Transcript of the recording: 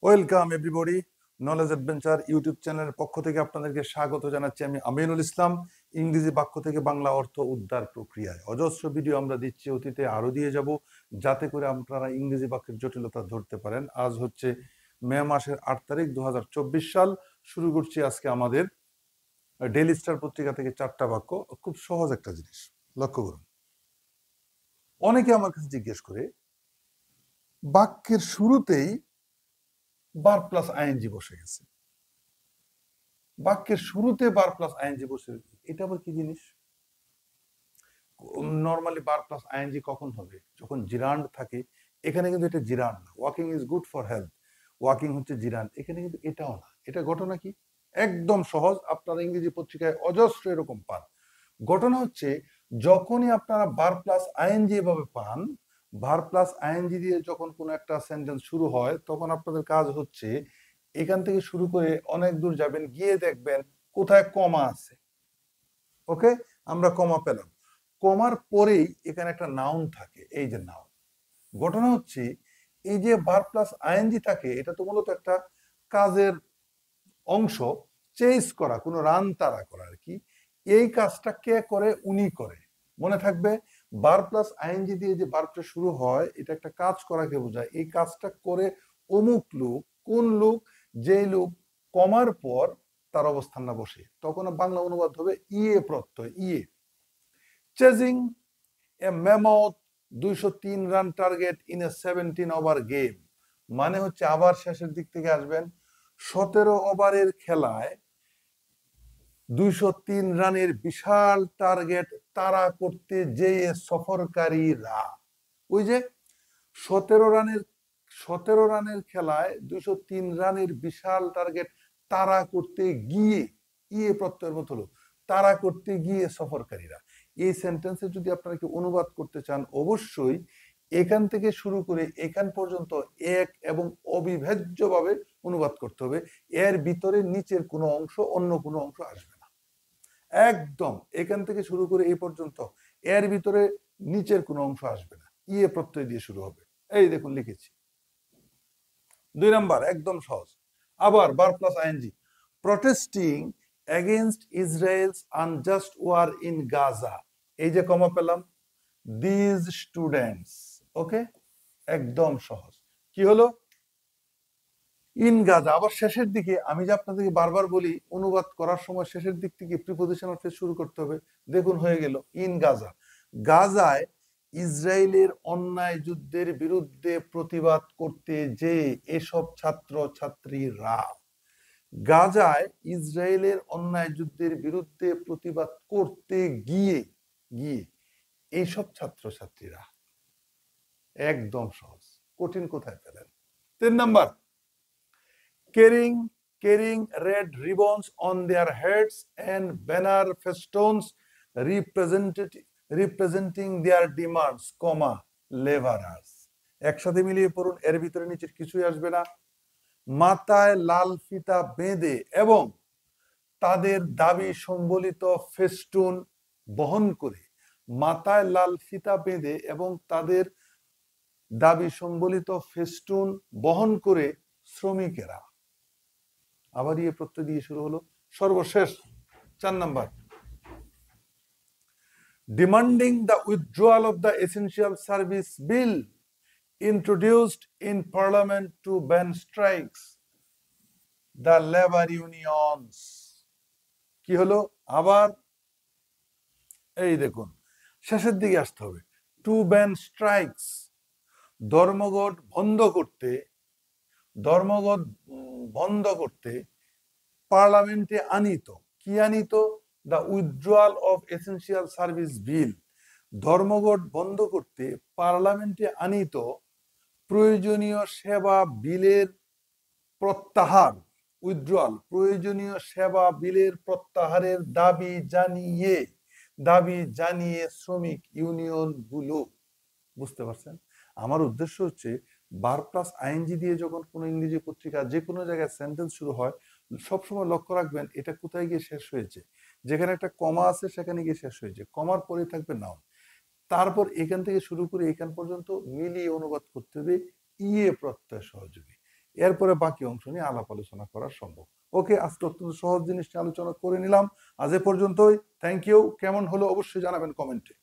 Welcome everybody, knowledge adventure YouTube চ্যানেলের পক্ষ থেকে আপনাদেরকে স্বাগত জানাচ্ছি। আমি আমিনুল ইসলাম। ইংরেজি বাক্য থেকে বাংলা অর্থ উদ্ধার প্রক্রিয়ায় অজস্র ভিডিও আমরা দিচ্ছি, অতীতে আরো দিয়ে যাব, যাতে করে আপনারা ইংরেজি বাক্যের জটিলতা ধরতে পারেন। আজ হচ্ছে মে মাসের 8 তারিখ 2024 সাল। শুরু করছি আজকে আমাদের ডেইলি স্টার পত্রিকা থেকে 4টা বাক্য। খুব সহজ একটা জিনিস লক্ষ্য করুন। অনেকে আমার কাছে জিজ্ঞেস করে, বাক্যের শুরুতেই বার প্লাস আইএনজি বসে গেছে, বাক্যের শুরুতে বার প্লাস আইএনজি বসে গেছে, এটা আবার কি জিনিস? নর্মালি বার প্লাস আইএনজি কখন হবে? যখন জিরান্ড থাকে। এখানে কিন্তু এটা জিরান্ড না। Walking is good for health, walking হচ্ছে জিরান্ড, এখানে কিন্তু এটাও না। এটা ঘটনা কি? একদম সহজ, আপনারা ইংরেজি পত্রিকায় অজস্র এরকম পান। ঘটনা হচ্ছে, যখনই আপনারা বার প্লাস আইএনজি এভাবে পান, ভার প্লাস আইএনজি দিয়ে যখন কোনো একটা সেন্টেন্স শুরু হয়, তখন আপনাদের কাজ হচ্ছে এখান থেকে শুরু করে অনেক দূর যাবেন, গিয়ে দেখবেন কোথায় কমা আছে। ওকে, আমরা কমা পেলাম, কমার পরেই এখানে একটা নাউন থাকে, এই যে নাউন। ঘটনা হচ্ছে, এই যে ভার প্লাস আইএনজি থাকে, এটা তো মূলত একটা কাজের অংশ, চেস করা, কোনো রান তাড়া করা আর কি। এই কাজটা কে করে? উনি করে। মনে থাকবে, বার প্লাস আইএনজি দিয়ে যে ভার্বটা শুরু হয়, এটা একটা কাজ করাকে বোঝায়। এই কাজটা করে অমুক লোক। কোন লোক? যে লোক কমার পর তার অবস্থান না বসে, তখন বাংলা অনুবাদ হবে ইয়ে প্রত্যয়, ইয়ে। Chasing A mammoth 203 run target in a 17 over game, মানে হচ্ছে আবার শেষের দিক থেকে আসবেন। 17 ওভারের খেলায় 203 রানের বিশাল টার্গেট তাড়া করতে যেয়ে সফরকারীরা, ওই যে 17 রানের খেলায় 203 রানের বিশাল টার্গেট তাড়া করতে গিয়ে, ইয়ে প্রত্যয়ের মতো হলো, তাড়া করতে গিয়ে সফরকারীরা। এই সেন্টেন্সে যদি আপনারা কি অনুবাদ করতে চান, অবশ্যই এখান থেকে শুরু করে এখান পর্যন্ত এক এবং অবিভাজ্যভাবে অনুবাদ করতে হবে। এর ভিতরে নিচের কোনো অংশ অন্য কোনো অংশ আসবে না। একদম এখান থেকে শুরু করে এই পর্যন্ত এর ভিতরে নিচের কোনো অংশ আসবে না, ইয়ে প্রত্যয় দিয়ে শুরু হবে। এই দেখুন লিখেছি। 2 নাম্বার একদম সহজ, আবার বার plus ING. Protesting against Israel's unjust war in Gaza, এই যে কমা পেলাম, দিজ স্টুডেন্টস। ওকে, একদম সহজ। কি হলো? ইন গাজা। আবার শেষের দিকে, আমি যে আপনাদেরকে বারবার বলি, অনুবাদ করার সময় শেষের দিক থেকে প্রিপজিশনাল ফ্রেজ শুরু করতে হবে। দেখুন হয়ে গেল ইন গাজা। গাজায় ইসরায়েলের অন্যায় যুদ্ধের বিরুদ্ধে প্রতিবাদ করতে যে এসব ছাত্র ছাত্রীরা, গাজায় ইসরায়েলের অন্যায় যুদ্ধের বিরুদ্ধে প্রতিবাদ করতে গিয়ে গিয়ে এইসব ছাত্র ছাত্রীরা। একদম সহজ, কঠিন কোথায় পেলেন? 3 number, carrying red ribbons on their heads and banner festoons representing their demands, laborers। একসাথে মিলিয়ে পড়ুন, এর ভিতরে নিচের কিছুই আসবে না। মাথায় লাল ফিতা বেঁধে এবং তাদের দাবি সম্বলিত ফেস্টুন বহন করে, মাথায় লাল ফিতা বেঁধে এবং তাদের দাবি সম্বলিত ফেস্টুন বহন করে শ্রমিকেরা। আবার ইয়ে প্রত্যয় দিয়ে শুরু হলো। সর্বশেষ 4 number, demanding the withdrawal of the essential service bill introduced in parliament to ban strikes, the labor unions। কি হলো? আবার এই দেখুন, শেষের দিকে আসতে হবে। টু ব্যান স্ট্রাইকস, ধর্মঘট বন্ধ করতে, ধর্মঘট বন্ধ করতে পার্লামেন্টে আনিত। কি আনিত? The withdrawal of essential service bill, ধর্মঘট বন্ধ করতে পার্লামেন্টে আনিত প্রয়োজনীয় সেবা বিলের প্রত্যাহার, উইথড্রয়াল, প্রয়োজনীয় সেবা বিলের প্রত্যাহারের দাবি জানিয়ে শ্রমিক ইউনিয়ন গুলো। বুঝতে পারছেন? আমার উদ্দেশ্য হচ্ছে, বার প্লাস আইএনজি দিয়ে যখন কোনো ইংরেজি পত্রিকা যে কোনো জায়গায় সেন্টেন্স শুরু হয়, সবসময় লক্ষ্য রাখবেন এটা কোথায় গিয়ে শেষ হয়েছে। যেখানে একটা কমা আছে সেখানে গিয়ে শেষ হয়েছে, কমার পরে থাকবে নাউন। তারপর এখান থেকে শুরু করে এখান পর্যন্ত মিলিয়ে অনুবাদ করতে হবে ইয়ে প্রত্যয় সহযোগী। এরপরে বাকি অংশ নিয়ে আলাপ আলোচনা করা সম্ভব। ওকে, আজকে অত্যন্ত সহজ জিনিসটা আলোচনা করে নিলাম। আজ এ পর্যন্তই। Thank you. কেমন হলো অবশ্যই জানাবেন কমেন্টে।